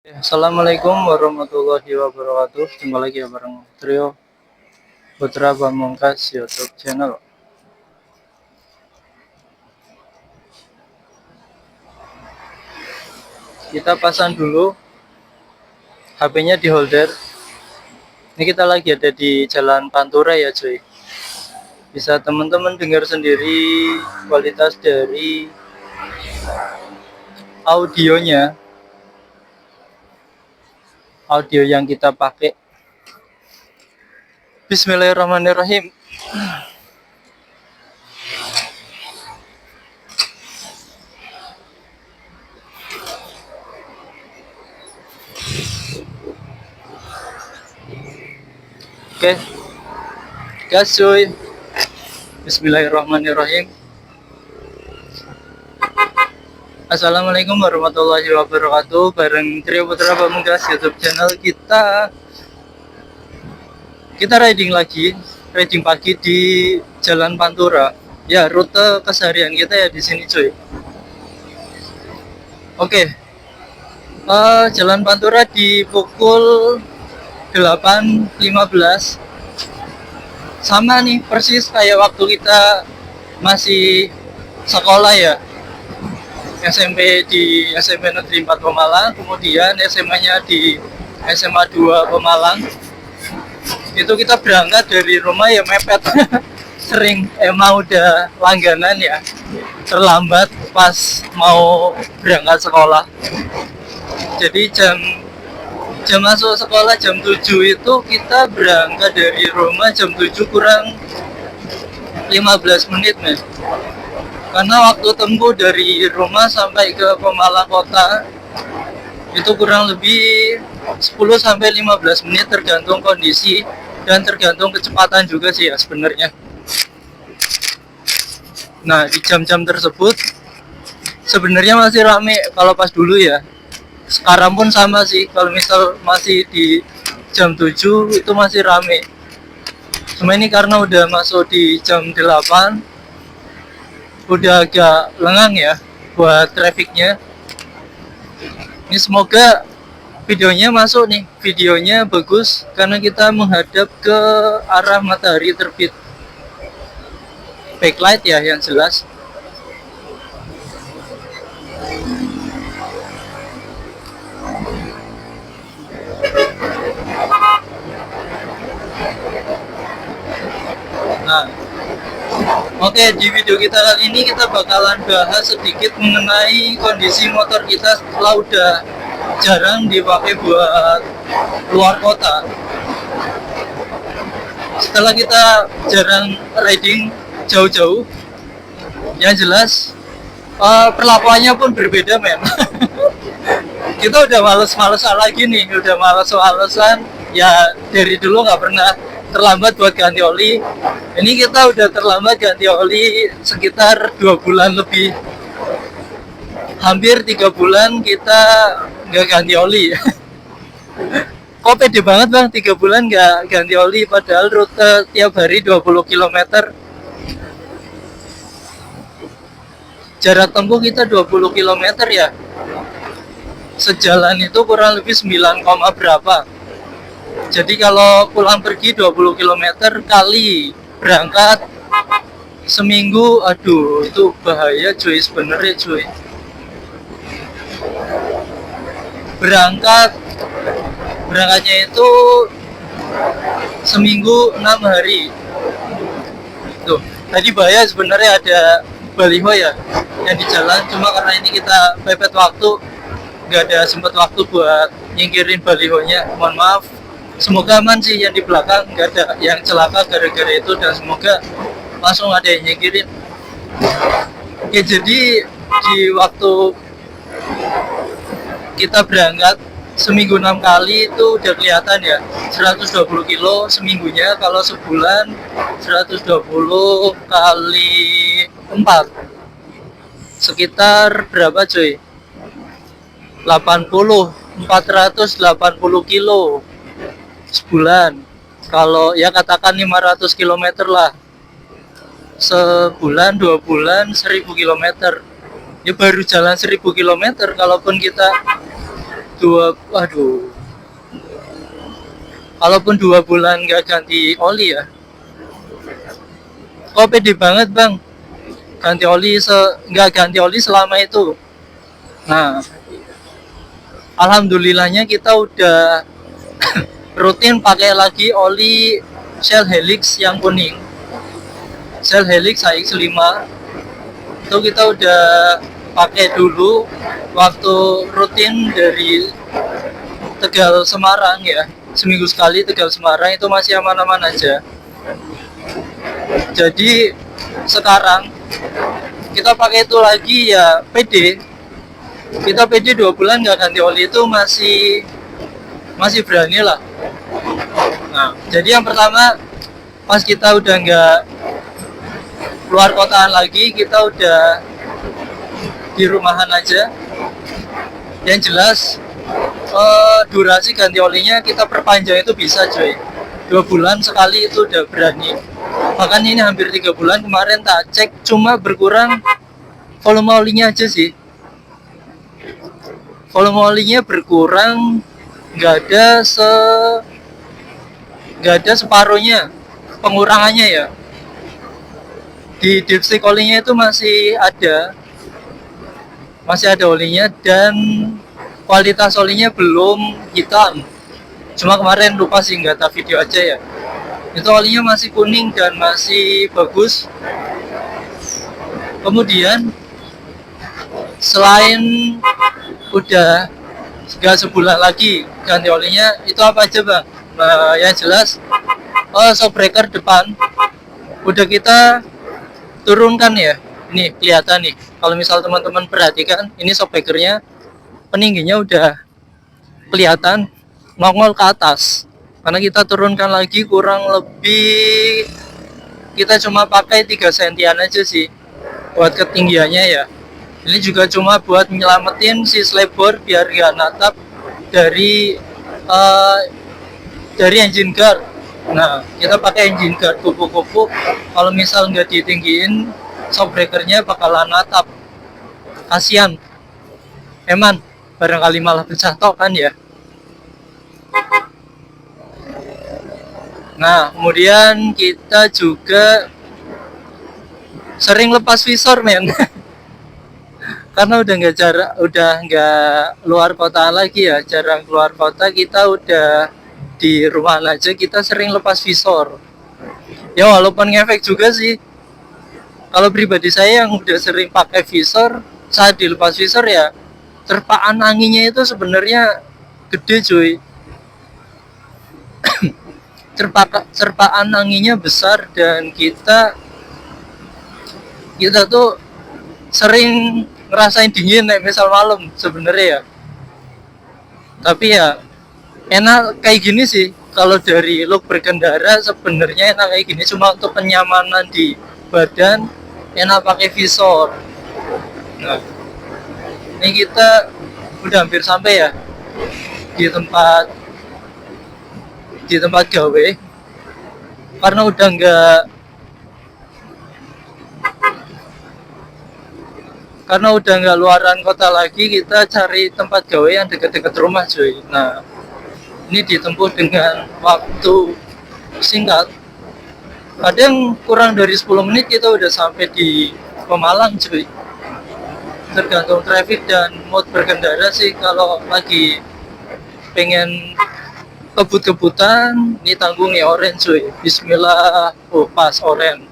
Assalamualaikum warahmatullahi wabarakatuh. Jumpa lagi ya bareng trio Putra Pamungkas YouTube channel. Kita pasang dulu HP-nya di holder. Ini kita lagi ada di Jalan Pantura ya cuy. Bisa teman-teman dengar sendiri kualitas dari audionya. Audio yang kita pakai. Bismillahirrahmanirrahim. Oke, gas cuy. Bismillahirrahmanirrahim. Assalamualaikum warahmatullahi wabarakatuh. Bareng trio Putra Pamungkas YouTube channel kita riding lagi, riding pagi di Jalan Pantura. Ya, rute keseharian kita ya di sini cuy. Oke. Jalan Pantura di pukul 8.15. Sama nih persis kayak waktu kita masih sekolah ya. SMP di SMP Negeri 4 Pemalang, kemudian SMA-nya di SMA 2 Pemalang. Itu kita berangkat dari rumah ya mepet. Sering emang udah langganan ya, terlambat pas mau berangkat sekolah. Jadi jam masuk sekolah jam 7 itu kita berangkat dari rumah jam 7 kurang 15 menit men. Karena waktu tempuh dari rumah sampai ke Pemalang kota itu kurang lebih 10-15 menit tergantung kondisi dan tergantung kecepatan juga sih ya sebenarnya. Nah, di jam-jam tersebut sebenarnya masih rame kalau pas dulu ya. Sekarang pun sama sih, kalau misal masih di jam 7 itu masih rame. Cuma ini karena udah masuk di jam 8, udah agak lengang ya buat trafficnya. Ini semoga videonya masuk nih, videonya bagus karena kita menghadap ke arah matahari terbit. Backlight ya yang jelas. Nah, oke, di video kita kali ini kita bakalan bahas sedikit mengenai kondisi motor kita setelah udah jarang dipakai buat luar kota. Setelah kita jarang riding jauh-jauh, yang jelas perlakuannya pun berbeda men. Kita udah males-malesan lagi nih, udah males-malesan ya, dari dulu nggak pernah terlambat buat ganti oli. Ini kita udah terlambat ganti oli sekitar 2 bulan lebih, hampir 3 bulan kita nggak ganti oli. Kok pede banget bang 3 bulan nggak ganti oli, padahal rute tiap hari 20 km, jarak tempuh kita 20 km ya, sejalan itu kurang lebih 9, berapa. Jadi kalau pulang pergi 20 km kali berangkat seminggu, aduh itu bahaya cuy sebenarnya cuy. Berangkatnya itu seminggu 6 hari. Tuh, tadi bahaya sebenarnya, ada baliho ya yang di jalan, cuma karena ini kita pepet waktu, nggak ada sempat waktu buat nyingkirin balihonya, mohon maaf. Semoga aman sih yang di belakang, nggak ada yang celaka gara-gara itu, dan semoga langsung ada yang nyingkirin. Oke, jadi di waktu kita berangkat seminggu 6 kali itu udah kelihatan ya, 120 kilo seminggunya. Kalau sebulan 120 kali 4 sekitar berapa cuy? 480 kilo sebulan. Kalau ya katakan 500 km lah sebulan, 2 bulan 1000 km. Ya baru jalan 1000 km, kalaupun kita Waduh, kalaupun 2 bulan nggak ganti oli ya, kok pede banget bang, ganti oli nggak ganti oli selama itu. Nah, alhamdulillahnya kita udah rutin pakai lagi oli Shell Helix yang kuning, Shell Helix HX5 itu kita udah pakai dulu waktu rutin dari Tegal Semarang ya, seminggu sekali Tegal Semarang, itu masih aman-aman aja. Jadi sekarang kita pakai itu lagi ya PD, kita PD 2 bulan nggak ganti oli itu masih berani lah. Nah, jadi yang pertama pas kita udah nggak keluar kotaan lagi, kita udah di rumahan aja. Yang jelas durasi ganti olinya kita perpanjang itu bisa cuy, 2 bulan sekali itu udah berani. Bahkan ini hampir 3 bulan, kemarin tak cek cuma berkurang volume olinya aja sih, volume olinya berkurang, nggak ada separuhnya pengurangannya ya. Di dipstick olinya itu masih ada olinya, dan kualitas olinya belum hitam. Cuma kemarin lupa sih nggak tahu video aja ya. Itu olinya masih kuning dan masih bagus. Kemudian selain udah nggak sebulan lagi ganti olinya, itu apa aja bang? Nah, yang jelas shock breaker depan udah kita turunkan ya. Ini kelihatan nih, kalau misal teman-teman perhatikan, ini shock breakernya peningginya udah kelihatan nongol ke atas, karena kita turunkan lagi kurang lebih, kita cuma pakai 3 sentian aja sih buat ketinggiannya ya. Ini juga cuma buat menyelamatin si slabor biar gak natap dari engine guard. Nah, kita pakai engine guard kupu-kupu, kalau misal nggak ditinggiin shock breakernya bakalan natap, kasihan eman, barangkali malah pecah tok kan ya. Nah, kemudian kita juga sering lepas visor men karena udah nggak luar kota lagi ya, jarang keluar kota, kita udah di rumah aja, kita sering lepas visor ya, walaupun ngefek juga sih. Kalau pribadi saya yang udah sering pakai visor, saat dilepas visor ya terpaan anginnya itu sebenarnya gede cuy. Terpaan anginnya besar, dan kita tuh sering ngerasain dingin nih misal malam sebenarnya ya. Tapi ya enak kayak gini sih, kalau dari look berkendara sebenarnya enak kayak gini, cuma untuk kenyamanan di badan enak pakai visor. Nah, ini kita udah hampir sampai ya di tempat gawe, karena udah nggak luaran kota lagi, kita cari tempat gawe yang dekat-dekat rumah cuy. Nah, ini ditempuh dengan waktu singkat, kadang kurang dari 10 menit kita udah sampai di Pemalang cuy. Tergantung traffic dan mood berkendara sih. Kalau lagi pengen kebut-kebutan, ini tanggung nih oren cuy, bismillah. Pas oren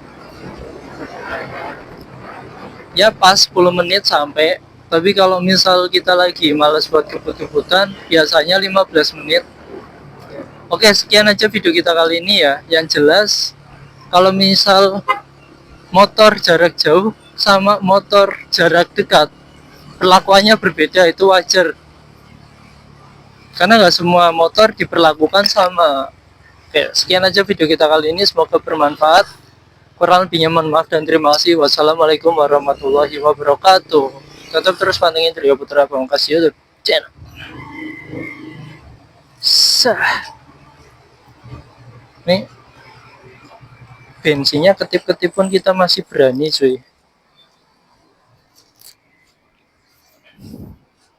ya, pas 10 menit sampai. Tapi kalau misal kita lagi males buat kebut-kebutan, biasanya 15 menit. Oke, sekian aja video kita kali ini ya. Yang jelas, kalau misal motor jarak jauh sama motor jarak dekat, perlakuannya berbeda, itu wajar. Karena nggak semua motor diperlakukan sama. Oke, sekian aja video kita kali ini. Semoga bermanfaat. Kurang lebihnya mohon maaf dan terima kasih. Wassalamualaikum warahmatullahi wabarakatuh. Tetap terus pantengin Trio Putra Pamungkas YouTube channel. Nih, bensinnya ketip-ketip pun kita masih berani cuy.